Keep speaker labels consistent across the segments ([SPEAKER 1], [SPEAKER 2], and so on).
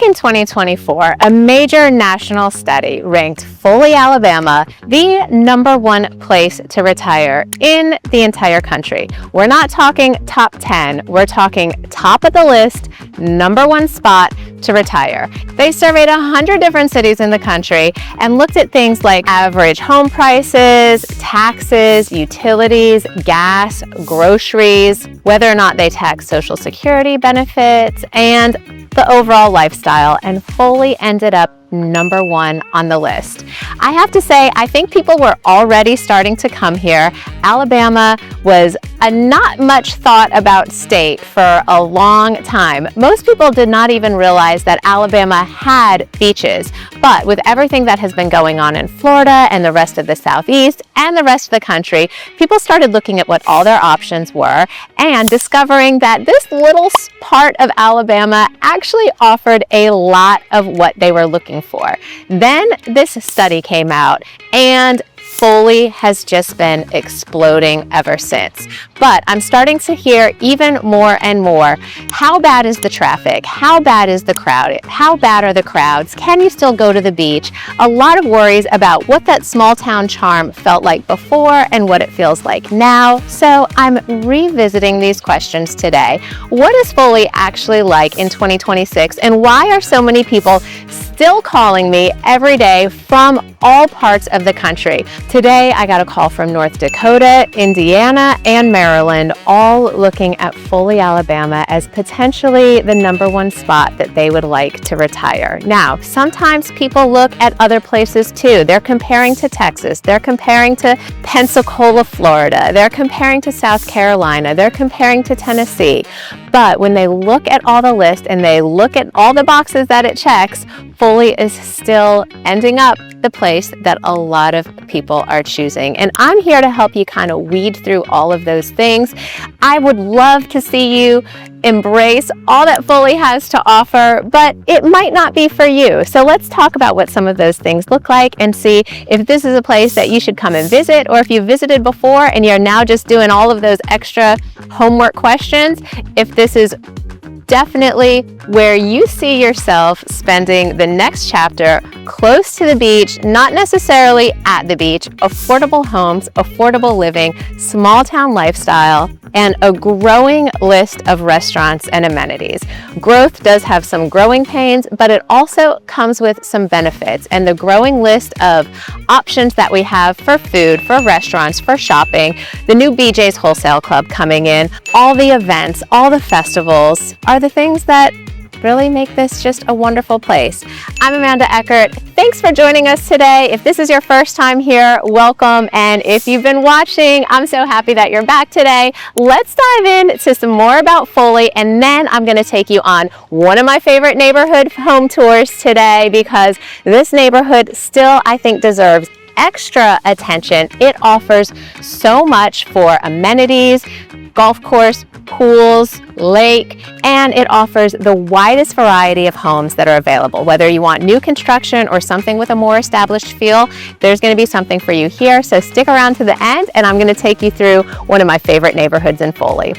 [SPEAKER 1] Back in 2024, a major national study ranked Foley, Alabama, the #1 place to retire in the entire country. We're not talking top 10, we're talking top of the list, #1 spot to retire. They surveyed 100 different cities in the country and looked at things like average home prices, taxes, utilities, gas, groceries, whether or not they tax Social Security benefits, and the overall lifestyle, and Foley ended up #1 on the list. I have to say, I think people were already starting to come here. Alabama was a not much thought about state for a long time. Most people did not even realize that Alabama had beaches, but with everything that has been going on in Florida and the rest of the Southeast and the rest of the country, people started looking at what all their options were and discovering that this little part of Alabama actually offered a lot of what they were looking for. Then this study came out, and Foley has just been exploding ever since. But I'm starting to hear even more and more, how bad is the traffic? How bad is the crowd? How bad are the crowds? Can you still go to the beach? A lot of worries about what that small town charm felt like before and what it feels like now. So I'm revisiting these questions today. What is Foley actually like in 2026, and why are so many people still calling me every day from all parts of the country? Today, I got a call from North Dakota, Indiana, and Maryland, all looking at Foley, Alabama as potentially the #1 spot that they would like to retire. Now, sometimes people look at other places too. They're comparing to Texas. They're comparing to Pensacola, Florida. They're comparing to South Carolina. They're comparing to Tennessee. But when they look at all the list and they look at all the boxes that it checks, Foley is still ending up the place that a lot of people are choosing. And I'm here to help you kind of weed through all of those things. I would love to see you embrace all that Foley has to offer, but it might not be for you. So let's talk about what some of those things look like and see if this is a place that you should come and visit, or if you've visited before and you're now just doing all of those extra homework questions, if this is definitely where you see yourself spending the next chapter close to the beach, not necessarily at the beach, affordable homes, affordable living, small town lifestyle, and a growing list of restaurants and amenities. Growth does have some growing pains, but it also comes with some benefits. And the growing list of options that we have for food, for restaurants, for shopping, the new BJ's Wholesale Club coming in, all the events, all the festivals are the things that really make this just a wonderful place. I'm Amanda Eckert. Thanks for joining us today. If this is your first time here, welcome. And if you've been watching, I'm so happy that you're back today. Let's dive into some more about Foley, and then I'm going to take you on one of my favorite neighborhood home tours today, because this neighborhood still, I think, deserves extra attention. It offers so much for amenities, golf course, pools, lake, and it offers the widest variety of homes that are available. Whether you want new construction or something with a more established feel, there's going to be something for you here. So stick around to the end, and I'm going to take you through one of my favorite neighborhoods in Foley.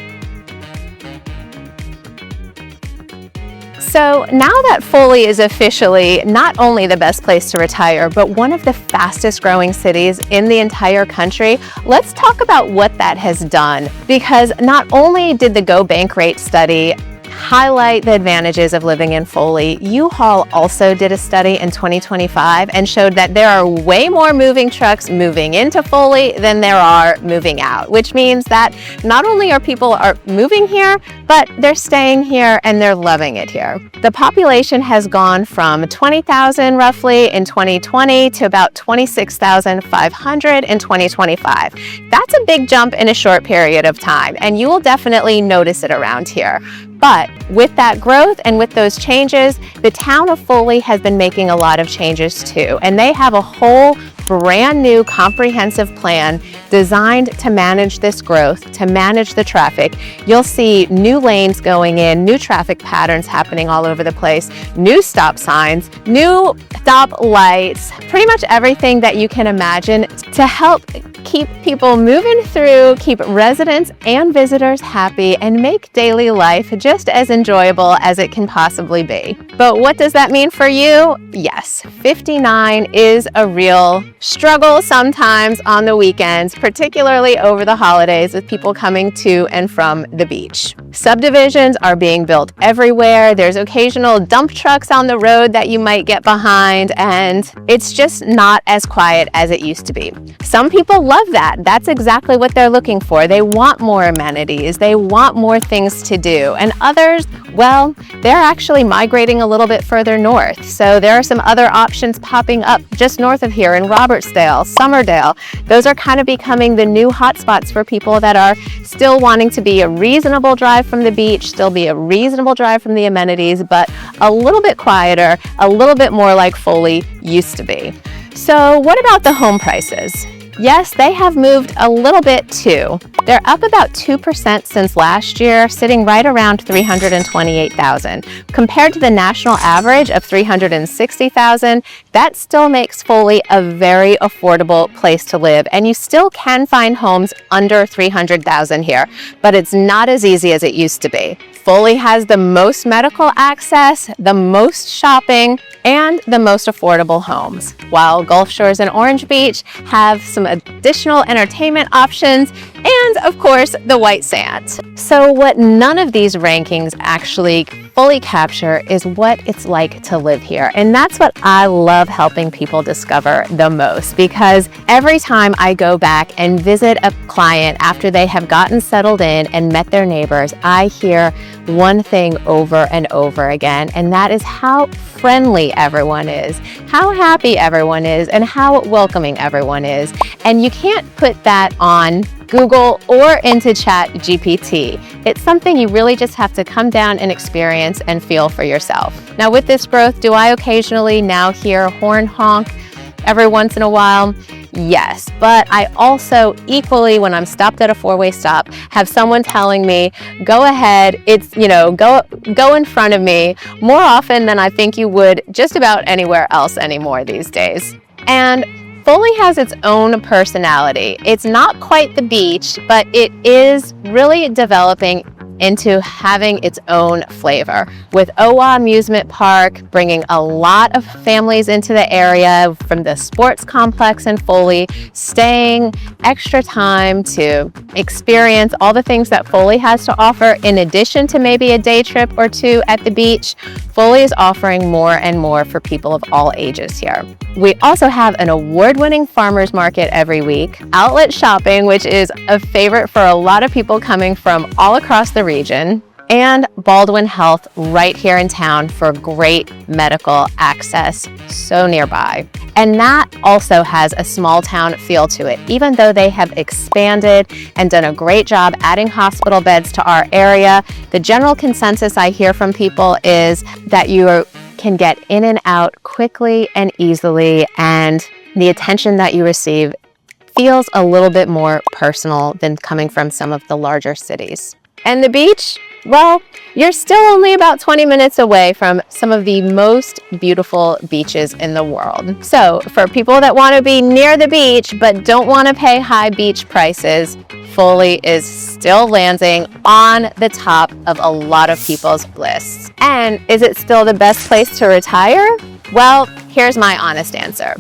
[SPEAKER 1] So now that Foley is officially not only the best place to retire, but one of the fastest growing cities in the entire country, let's talk about what that has done. Because not only did the Go Bank Rate study highlight the advantages of living in Foley, U-Haul also did a study in 2025 and showed that there are way more moving trucks moving into Foley than there are moving out, which means that not only are people moving here, but they're staying here and they're loving it here. The population has gone from 20,000 roughly in 2020 to about 26,500 in 2025. That's a big jump in a short period of time, and you will definitely notice it around here. But with that growth and with those changes, the town of Foley has been making a lot of changes too, and they have a whole brand new comprehensive plan designed to manage this growth, to manage the traffic. You'll see new lanes going in, new traffic patterns happening all over the place, new stop signs, new stop lights, pretty much everything that you can imagine to help keep people moving through, keep residents and visitors happy, and make daily life just as enjoyable as it can possibly be. But what does that mean for you? Yes, 59 is a real struggle sometimes on the weekends, particularly over the holidays with people coming to and from the beach. Subdivisions are being built everywhere. There's occasional dump trucks on the road that you might get behind, and it's just not as quiet as it used to be. Some people love that. That's exactly what they're looking for. They want more amenities. They want more things to do. And others, well, they're actually migrating a little bit further north. So there are some other options popping up just north of here in Robertsdale, Summerdale. Those are kind of becoming the new hotspots for people that are still wanting to be a reasonable drive from the beach, still be a reasonable drive from the amenities, but a little bit quieter, a little bit more like Foley used to be. So what about the home prices? Yes, they have moved a little bit too. They're up about 2% since last year, sitting right around $328,000. Compared to the national average of $360,000, that still makes Foley a very affordable place to live, and you still can find homes under $300,000 here, but it's not as easy as it used to be. Foley has the most medical access, the most shopping, and the most affordable homes, while Gulf Shores and Orange Beach have some additional entertainment options and, of course, the white sand. So what none of these rankings actually fully capture is what it's like to live here. And that's what I love helping people discover the most, because every time I go back and visit a client after they have gotten settled in and met their neighbors, I hear one thing over and over again, and that is how friendly everyone is, how happy everyone is, and how welcoming everyone is. And you can't put that on Google or into Chat GPT. It's something you really just have to come down and experience and feel for yourself. Now with this growth, do I occasionally now hear a horn honk every once in a while? Yes, but I also equally, when I'm stopped at a four-way stop, have someone telling me, go ahead, go in front of me more often than I think you would just about anywhere else anymore these days. And Foley has its own personality. It's not quite the beach, but it is really developing into having its own flavor, with Owa Amusement Park bringing a lot of families into the area from the sports complex in Foley, staying extra time to experience all the things that Foley has to offer. In addition to maybe a day trip or two at the beach, Foley is offering more and more for people of all ages here. We also have an award-winning farmers market every week, outlet shopping, which is a favorite for a lot of people coming from all across the region, and Baldwin Health right here in town for great medical access so nearby. And that also has a small town feel to it. Even though they have expanded and done a great job adding hospital beds to our area, the general consensus I hear from people is that you can get in and out quickly and easily, and the attention that you receive feels a little bit more personal than coming from some of the larger cities. And the beach? Well, you're still only about 20 minutes away from some of the most beautiful beaches in the world. So for people that want to be near the beach but don't want to pay high beach prices, Foley is still landing on the top of a lot of people's lists. And is it still the best place to retire? Well, here's my honest answer.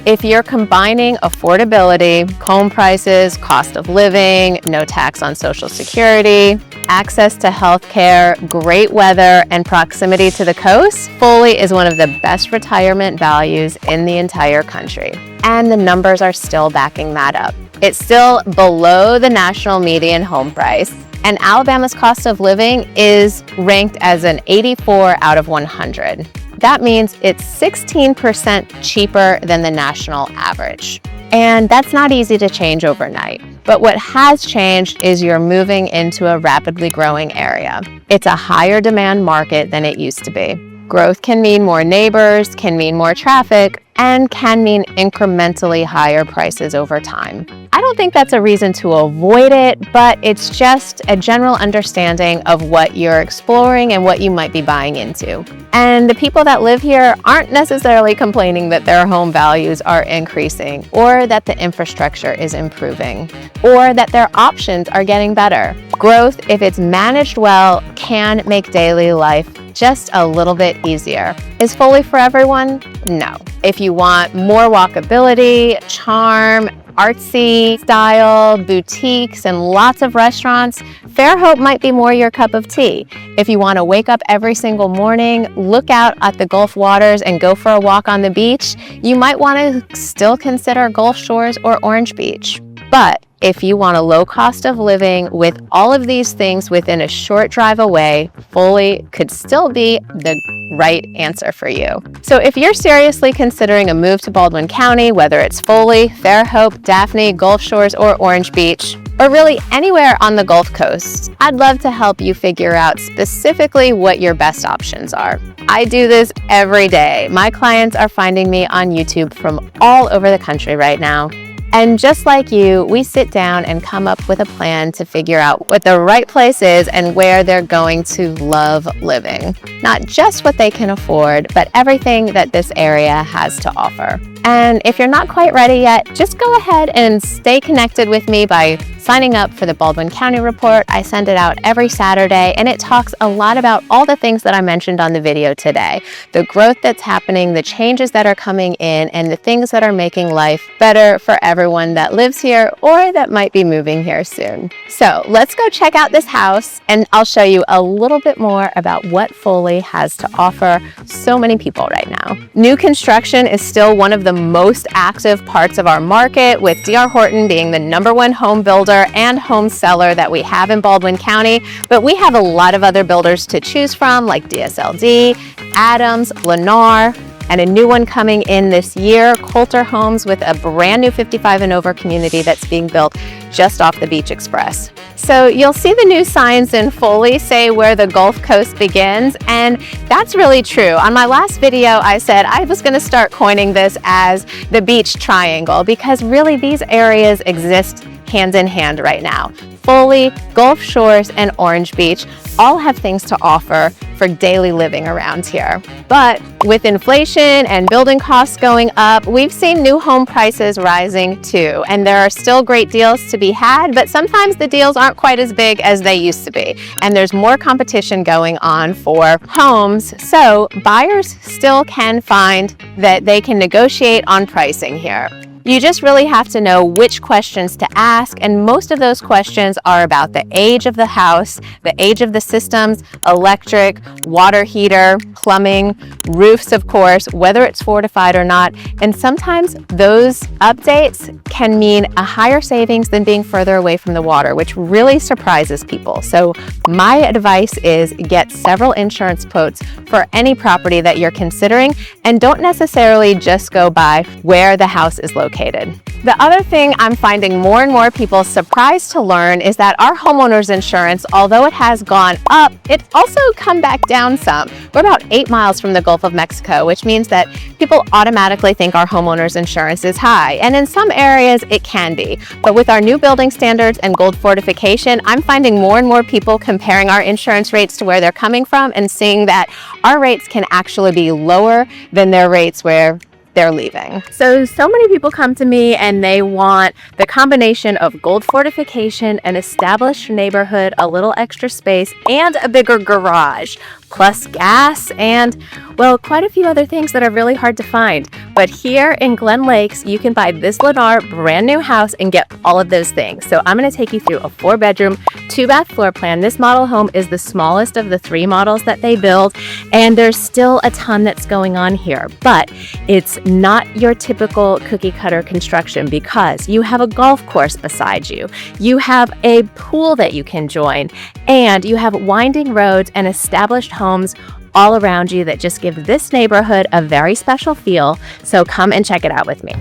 [SPEAKER 1] If you're combining affordability, home prices, cost of living, no tax on Social Security, access to healthcare, great weather, and proximity to the coast, Foley is one of the best retirement values in the entire country. And the numbers are still backing that up. It's still below the national median home price, and Alabama's cost of living is ranked as an 84 out of 100. That means it's 16% cheaper than the national average. And that's not easy to change overnight. But what has changed is you're moving into a rapidly growing area. It's a higher demand market than it used to be. Growth can mean more neighbors, can mean more traffic, and can mean incrementally higher prices over time. I don't think that's a reason to avoid it, but it's just a general understanding of what you're exploring and what you might be buying into. And the people that live here aren't necessarily complaining that their home values are increasing, or that the infrastructure is improving, or that their options are getting better. Growth, if it's managed well, can make daily life just a little bit easier. Is Foley for everyone? No. If you want more walkability, charm, artsy style, boutiques, and lots of restaurants, Fairhope might be more your cup of tea. If you want to wake up every single morning, look out at the Gulf waters, and go for a walk on the beach, you might want to still consider Gulf Shores or Orange Beach. But if you want a low cost of living with all of these things within a short drive away, Foley could still be the right answer for you. So if you're seriously considering a move to Baldwin County, whether it's Foley, Fairhope, Daphne, Gulf Shores, or Orange Beach, or really anywhere on the Gulf Coast, I'd love to help you figure out specifically what your best options are. I do this every day. My clients are finding me on YouTube from all over the country right now. And just like you, we sit down and come up with a plan to figure out what the right place is and where they're going to love living. Not just what they can afford, but everything that this area has to offer. And if you're not quite ready yet, just go ahead and stay connected with me by signing up for the Baldwin County Report. I send it out every Saturday, and it talks a lot about all the things that I mentioned on the video today. The growth that's happening, the changes that are coming in, and the things that are making life better for everyone that lives here or that might be moving here soon. So let's go check out this house, and I'll show you a little bit more about what Foley has to offer so many people right now. New construction is still one of the most active parts of our market, with D.R. Horton being the #1 home builder and home seller that we have in Baldwin County, but we have a lot of other builders to choose from, like DSLD, Adams, Lennar, and a new one coming in this year, Coulter Homes, with a brand new 55 and over community that's being built just off the Beach Express. So you'll see the new signs in Foley say where the Gulf Coast begins, and that's really true. On my last video, I said I was going to start coining this as the Beach Triangle, because really these areas exist hand in hand right now. Foley, Gulf Shores, and Orange Beach all have things to offer for daily living around here. But with inflation and building costs going up, we've seen new home prices rising too. And there are still great deals to be had, but sometimes the deals aren't quite as big as they used to be. And there's more competition going on for homes. So buyers still can find that they can negotiate on pricing here. You just really have to know which questions to ask, and most of those questions are about the age of the house, the age of the systems, electric, water heater, plumbing, roofs, of course, whether it's fortified or not. And sometimes those updates can mean a higher savings than being further away from the water, which really surprises people. So my advice is get several insurance quotes for any property that you're considering, and don't necessarily just go by where the house is located. The other thing I'm finding more and more people surprised to learn is that our homeowners insurance, although it has gone up, it also come back down some. We're about 8 miles from the Gulf of Mexico, which means that people automatically think our homeowners insurance is high. And in some areas it can be. But with our new building standards and gold fortification, I'm finding more and more people comparing our insurance rates to where they're coming from and seeing that our rates can actually be lower than their rates where they're leaving. So many people come to me and they want the combination of gold fortification, an established neighborhood, a little extra space, and a bigger garage, plus gas, and, well, quite a few other things that are really hard to find. But here in Glen Lakes, you can buy this Lennar brand new house and get all of those things. So I'm going to take you through a 4-bedroom, 2-bath floor plan. This model home is the smallest of the 3 models that they build, and there's still a ton that's going on here. But it's not your typical cookie cutter construction, because you have a golf course beside you, you have a pool that you can join, and you have winding roads and established homes all around you that just give this neighborhood a very special feel. So come and check it out with me.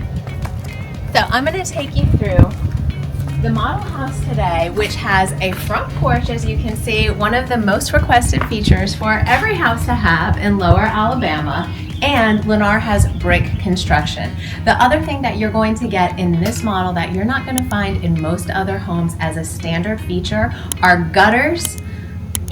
[SPEAKER 1] So I'm going to take you through The model house today, which has a front porch, as you can see, one of the most requested features for every house to have in Lower Alabama, and Lennar has brick construction. The other thing that you're going to get in this model that you're not going to find in most other homes as a standard feature are gutters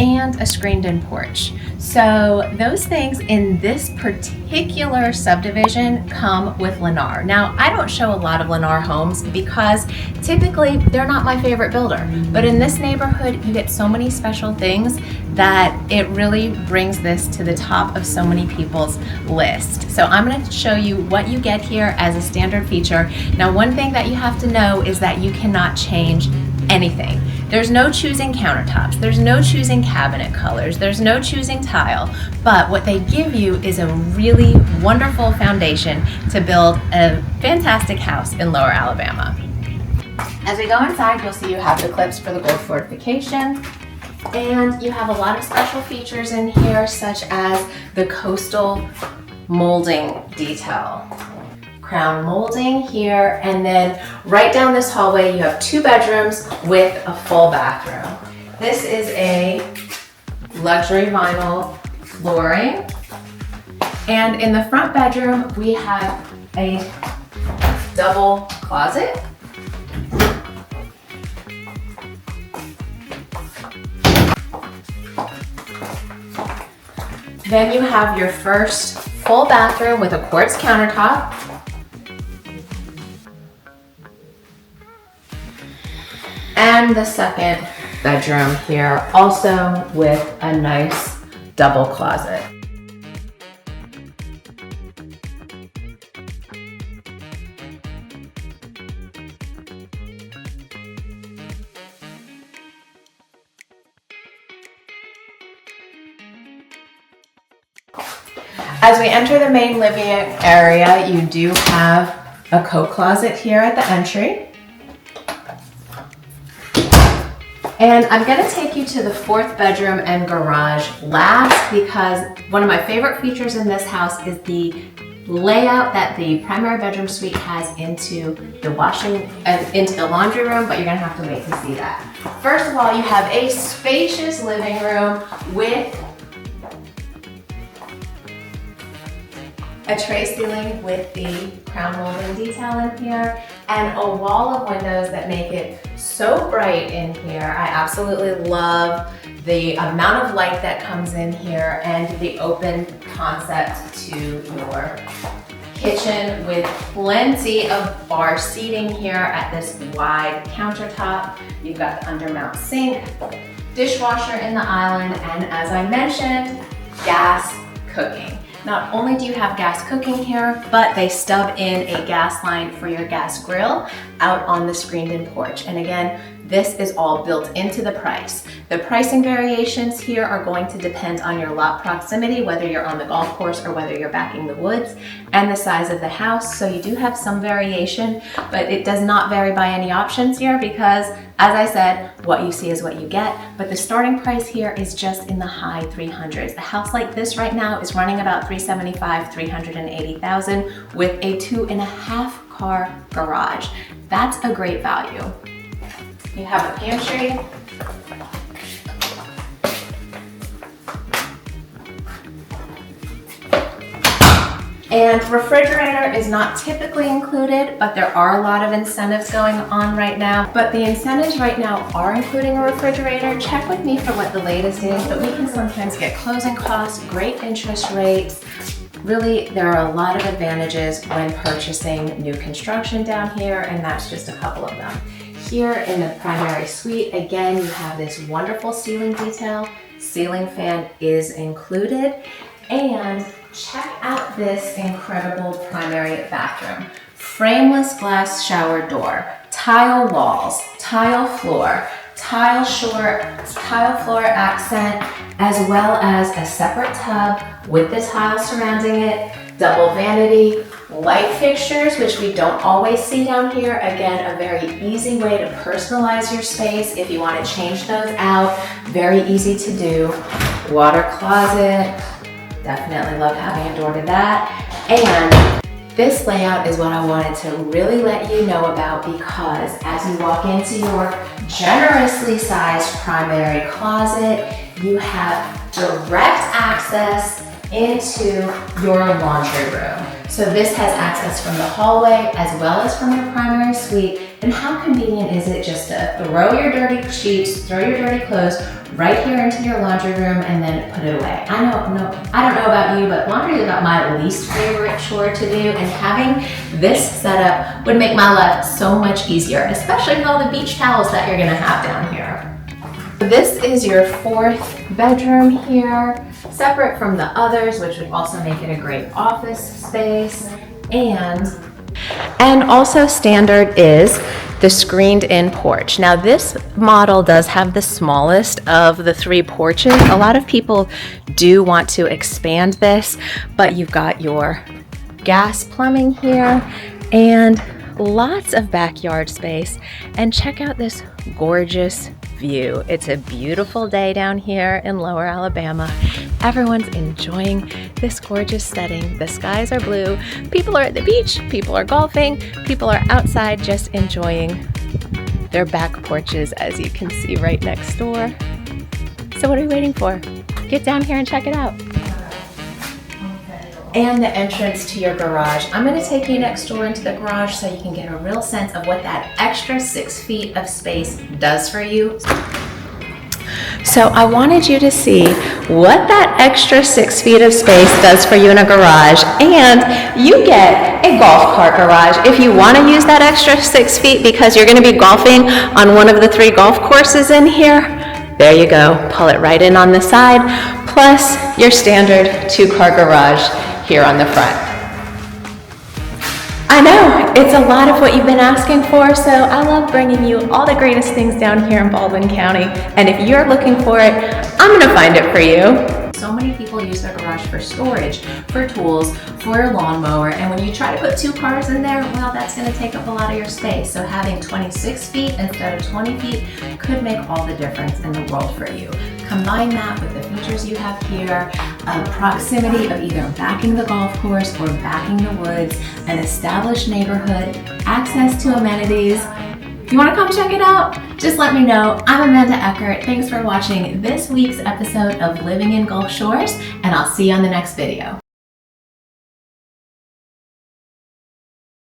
[SPEAKER 1] and a screened-in porch. So those things in this particular subdivision come with Lennar. Now, I don't show a lot of Lennar homes because typically they're not my favorite builder, but in this neighborhood you get so many special things that it really brings this to the top of so many people's list. So I'm going to show you what you get here as a standard feature. Now, one thing that you have to know is that you cannot change anything. There's no choosing countertops, there's no choosing cabinet colors, there's no choosing tile, but what they give you is a really wonderful foundation to build a fantastic house in Lower Alabama. As we go inside, you'll see you have the clips for the gold fortification, and you have a lot of special features in here, such as the coastal molding detail. Crown molding here, and then right down this hallway you have 2 bedrooms with a full bathroom. This is a luxury vinyl flooring, and in the front bedroom we have a double closet. Then you have your first full bathroom with a quartz countertop. And the second bedroom here, also with a nice double closet. As we enter the main living area, you do have a coat closet here at the entry. And I'm going to take you to the 4th bedroom and garage last, because one of my favorite features in this house is the layout that the primary bedroom suite has into the into the laundry room, but you're going to have to wait to see that. First of all, you have a spacious living room with a tray ceiling with the crown molding detail in here, and a wall of windows that make it so bright in here. I absolutely love the amount of light that comes in here and the open concept to your kitchen with plenty of bar seating here at this wide countertop. You've got the undermount sink, dishwasher in the island, and as I mentioned, gas cooking. Not only do you have gas cooking here, but they stub in a gas line for your gas grill out on the screened-in porch. And again, this is all built into the price. The pricing variations here are going to depend on your lot proximity, whether you're on the golf course or whether you're backing the woods, and the size of the house. So you do have some variation, but it does not vary by any options here because, as I said, what you see is what you get. But the starting price here is just in the high 300s. A house like this right now is running about $375,000, $380,000 with a 2.5 car garage. That's a great value. You have a pantry. And refrigerator is not typically included, but there are a lot of incentives going on right now. But the incentives right now are including a refrigerator. Check with me for what the latest is, but we can sometimes get closing costs, great interest rates. Really, there are a lot of advantages when purchasing new construction down here, and that's just a couple of them. Here in the primary suite, again, you have this wonderful ceiling detail. Ceiling fan is included. And check out this incredible primary bathroom. Frameless glass shower door, tile walls, tile floor, tile floor accent, as well as a separate tub with the tile surrounding it, double vanity, light fixtures, which we don't always see down here. Again, a very easy way to personalize your space if you want to change those out. Very easy to do. Water closet, definitely love having a door to that. And This layout is what I wanted to really let you know about, because as you walk into your generously sized primary closet, you have direct access into your laundry room. So this has access from the hallway as well as from your primary suite. And how convenient is it just to throw your dirty sheets, throw your dirty clothes right here into your laundry room and then put it away. I don't know about you, but laundry is about my least favorite chore to do, and having this setup would make my life so much easier, especially with all the beach towels that you're gonna have down here. This is your fourth bedroom here, separate from the others, which would also make it a great office space. And also standard is the screened-in porch. Now this model does have the smallest of the 3 porches. A lot of people do want to expand this, but you've got your gas plumbing here and lots of backyard space. And check out this gorgeous view. It's a beautiful day down here in Lower Alabama. Everyone's enjoying this gorgeous setting. The skies are blue. People are at the beach. People are golfing. People are outside just enjoying their back porches, as you can see right next door. So what are you waiting for? Get down here and check it out. And the entrance to your garage. I'm going to take you next door into the garage so you can get a real sense of what that extra 6 feet of space does for you. So I wanted you to see what that extra 6 feet of space does for you in a garage, and you get a golf cart garage if you want to use that extra 6 feet because you're going to be golfing on one of the 3 golf courses in here. There you go, pull it right in on the side, plus your standard 2-car garage here on the front. I know, it's a lot of what you've been asking for, so I love bringing you all the greatest things down here in Baldwin County, and if you're looking for it, I'm gonna find it for you. So many people use their garage for storage, for tools, for a lawnmower, and when you try to put 2 cars in there, well, that's gonna take up a lot of your space. So having 26 feet instead of 20 feet could make all the difference in the world for you. Combine that with the features you have here, proximity of either backing the golf course or backing the woods, an established neighborhood, access to amenities. If you want to come check it out, just let me know. I'm Amanda Eckert. Thanks for watching this week's episode of Living in Gulf Shores, and I'll see you on the next video.